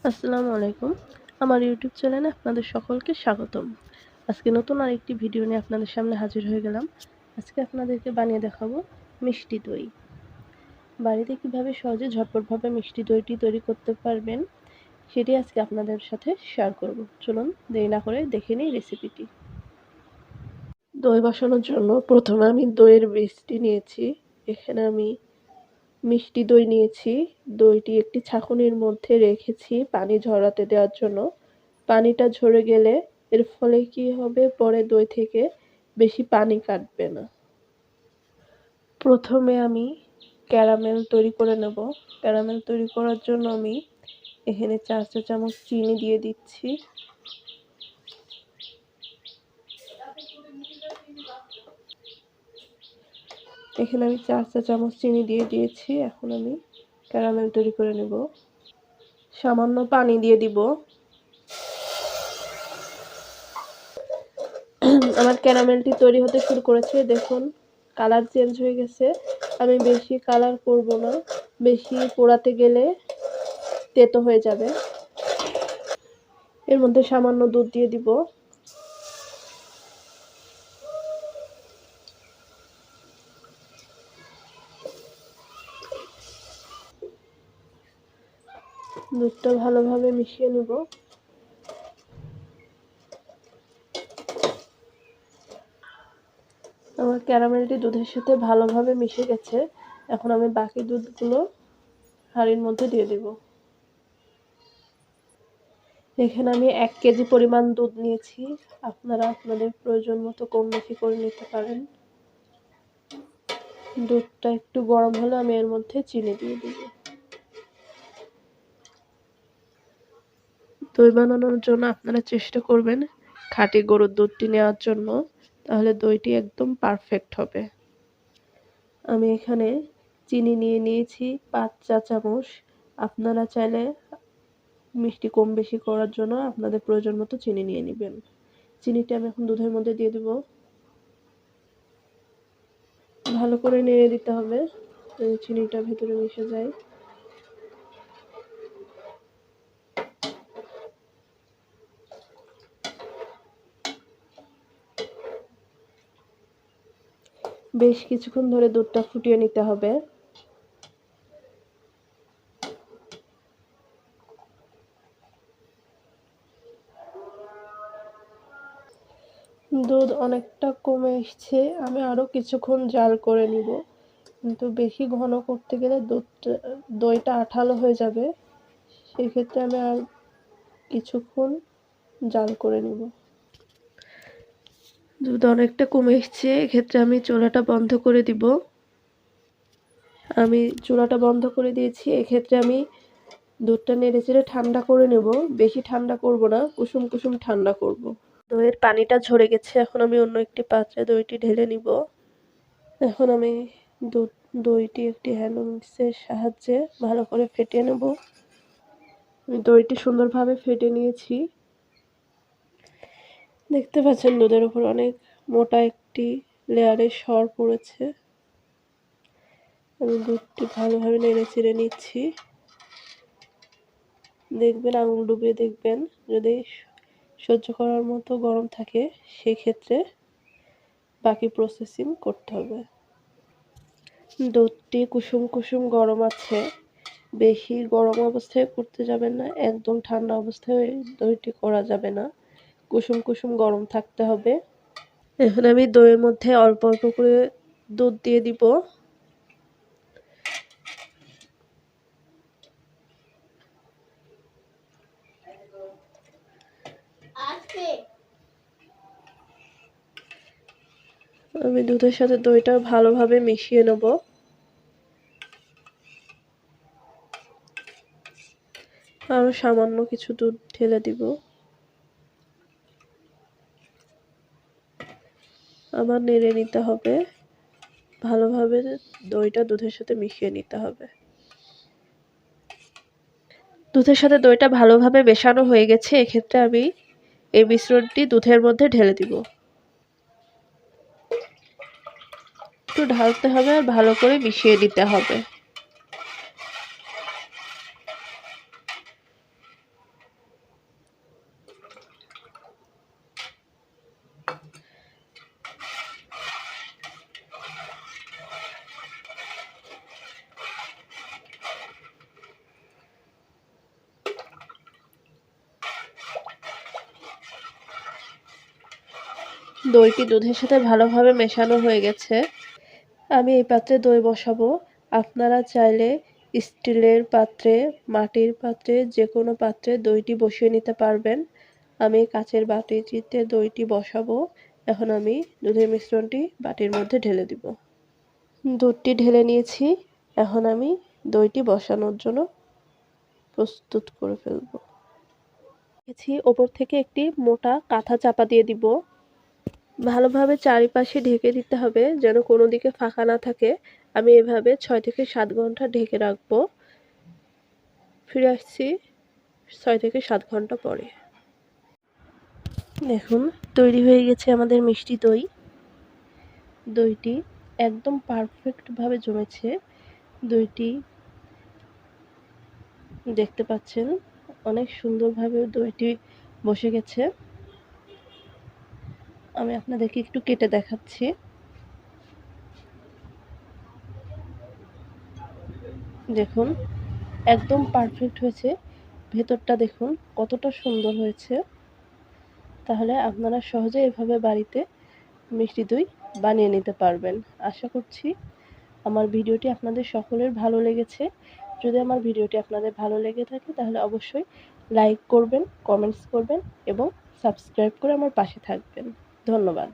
আসসালামু আলাইকুম। আমার ইউটিউব চ্যানেলে আপনাদের সকলকে স্বাগতম। আজকে নতুন আরেকটি ভিডিও নিয়ে আপনাদের সামনে হাজির হয়ে গেলাম। আজকে আপনাদেরকে বানিয়ে দেখাবো মিষ্টি দই। বাড়িতে কিভাবে সহজে ঝটপটভাবে মিষ্টি দইটি তৈরি করতে পারবেন সেটি আজকে আপনাদের সাথে শেয়ার করব। চলুন দেরি না করে দেখে নিই রেসিপিটি। দই বসানোর জন্য প্রথমে আমি দইয়ের বীজটি নিয়েছি। এখানে আমি মিষ্টি দই নিয়েছি। দইটি একটি ছাঁকনির মধ্যে রেখেছি পানি ঝরাতে দেওয়ার জন্য। পানিটা ঝরে গেলে এর ফলে কি হবে, পরে দই থেকে বেশি পানি কাটবে না। প্রথমে আমি ক্যারামেল তৈরি করে নেব। ক্যারামেল তৈরি করার জন্য আমি এখানে 4 চা চামচ চিনি দিয়ে দিচ্ছি। এখানে আমি 4 চা চামচ চিনি দিয়ে দিয়েছি। এখন আমি ক্যারামেল তৈরি করে নেব। সামান্য পানি দিয়ে দিব। আমার ক্যারামেলটি তৈরি হতে শুরু করেছে, দেখুন কালার চেঞ্জ হয়ে গেছে। আমি বেশি কালার করব না, বেশি পোড়াতে গেলে তেতো হয়ে যাবে। এর মধ্যে সামান্য দুধ দিয়ে দিব। দুধটা ভালোভাবে মিশিয়ে নেব। আমার ক্যারামেলটি দুধের সাথে ভালোভাবে মিশে গেছে। এখন আমি বাকি দুধগুলো হাঁড়ির মধ্যে দিয়ে দেব। এখানে আমি 1 কেজি পরিমাণ দুধ নিয়েছি। আপনারা আপনাদের প্রয়োজন মতো কম বেশি করে নিতে পারেন। দুধটা একটু গরম হলে আমি এর মধ্যে চিনি দিয়ে দেব। দই বানানোর জন্য আপনারা চেষ্টা করবেন খাঁটি গরুর দুধটি নেওয়ার জন্য, তাহলে দইটি একদম পারফেক্ট হবে। আমি এখানে চিনি নিয়েছি 5 চা চামচ। আপনারা চাইলে মিষ্টি কম বেশি করার জন্য আপনাদের প্রয়োজন মতো চিনি নিয়ে নেবেন। চিনিটা আমি এখন দুধের মধ্যে দিয়ে দেব। ভালো করে নেড়ে দিতে হবে যাতে চিনিটা ভেতরে মিশে যায়। বেশ কিছুক্ষণ ধরে দুধটা ফুটিয়ে নিতে হবে। দুধ অনেকটা কমে এসছে, আমি আরও কিছুক্ষণ জাল করে নিব, কিন্তু বেশি ঘন করতে গেলে দইটা আঠালো হয়ে যাবে। সেক্ষেত্রে আমি আর কিছুক্ষণ জাল করে নিব। দুধ অনেকটা কমে এসছে, এক্ষেত্রে আমি চুলাটা বন্ধ করে দিব। আমি চুলাটা বন্ধ করে দিয়েছি। এক্ষেত্রে আমি দুধটা নেড়েচেড়ে ঠান্ডা করে নেব। বেশি ঠান্ডা করব না, কুসুম কুসুম ঠান্ডা করব। দইয়ের পানিটা ঝরে গেছে, এখন আমি অন্য একটি পাত্রে দইটি ঢেলে নিব। এখন আমি দইটি একটি হ্যান্ড মিক্সের সাহায্যে ভালো করে ফেটিয়ে নেব। আমি দইটি সুন্দরভাবে ফেটে নিয়েছি। দেখতে পাচ্ছেন দুধের উপর অনেক মোটা একটি লেয়ারের সর পড়েছে। আমি দুধটি ভালোভাবে নেড়েচেড়ে নিচ্ছি। দেখবেন আঙুল ডুবিয়ে দেখবেন, যদি সহ্য করার মতো গরম থাকে সেক্ষেত্রে বাকি প্রসেসিং করতে হবে। দুধটি কুসুম কুসুম গরম আছে, বেশি গরম অবস্থায় করতে যাবেন না, একদম ঠান্ডা অবস্থায় দইটি করা যাবে না, কুসুম কুসুম গরম থাকতে হবে। এখন আমি দইয়ের মধ্যে অল্প অল্প করে দুধ দিয়ে দিব। আমি দুধের সাথে দইটা ভালোভাবে মিশিয়ে নেব। আরও সামান্য কিছু দুধ ঢেলে দিব। আবার নেড়ে নিতে হবে, ভালোভাবে দইটা দুধের সাথে মিশিয়ে নিতে হবে। দুধের সাথে দইটা ভালোভাবে মেশানো হয়ে গেছে, এক্ষেত্রে আমি এই মিশ্রণটি দুধের মধ্যে ঢেলে দিব। একটু ঢালতে হবে আর ভালো করে মিশিয়ে নিতে হবে। দইটি দুধের সাথে ভালোভাবে মেশানো হয়ে গেছে। আমি এই পাত্রে দই বসাবো। আপনারা চাইলে স্টিলের পাত্রে, মাটির পাত্রে, যেকোনো পাত্রে দইটি বসিয়ে নিতে পারবেন। আমি কাচের বাটিতে দইটি বসাবো। এখন আমি দুধের মিশ্রণটি বাটির মধ্যে ঢেলে দিব। দুধটি ঢেলে নিয়েছি। এখন আমি দইটি বসানোর জন্য প্রস্তুত করে ফেলব। ওপর থেকে একটি মোটা কাঁথা চাপা দিয়ে দিব। ভালোভাবে চারিপাশে ঢেকে দিতে হবে যেন কোনো দিকে ফাঁকা না থাকে। আমি এভাবে 6 থেকে 7 ঘন্টা ঢেকে রাখবো। ফিরে আসছি 6 থেকে 7 ঘন্টা পরে। দেখুন তৈরি হয়ে গেছে আমাদের মিষ্টি দই। দইটি একদম পারফেক্টভাবে জমেছে। দইটি দেখতে পাচ্ছেন অনেক সুন্দরভাবে দইটি বসে গেছে। আমি আপনাদেরকে একটু কেটে দেখাচ্ছি। দেখুন একদম পারফেক্ট হয়েছে। ভেতরটা দেখুন কতটা সুন্দর হয়েছে। তাহলে আপনারা সহজে এভাবে বাড়িতে মিষ্টি দই বানিয়ে নিতে পারবেন। আশা করছি আমার ভিডিওটি আপনাদের সকলের ভালো লেগেছে। যদি আমার ভিডিওটি আপনাদের ভালো লেগে থাকে তাহলে অবশ্যই লাইক করবেন, কমেন্টস করবেন এবং সাবস্ক্রাইব করে আমার পাশে থাকবেন। ধন্যবাদ।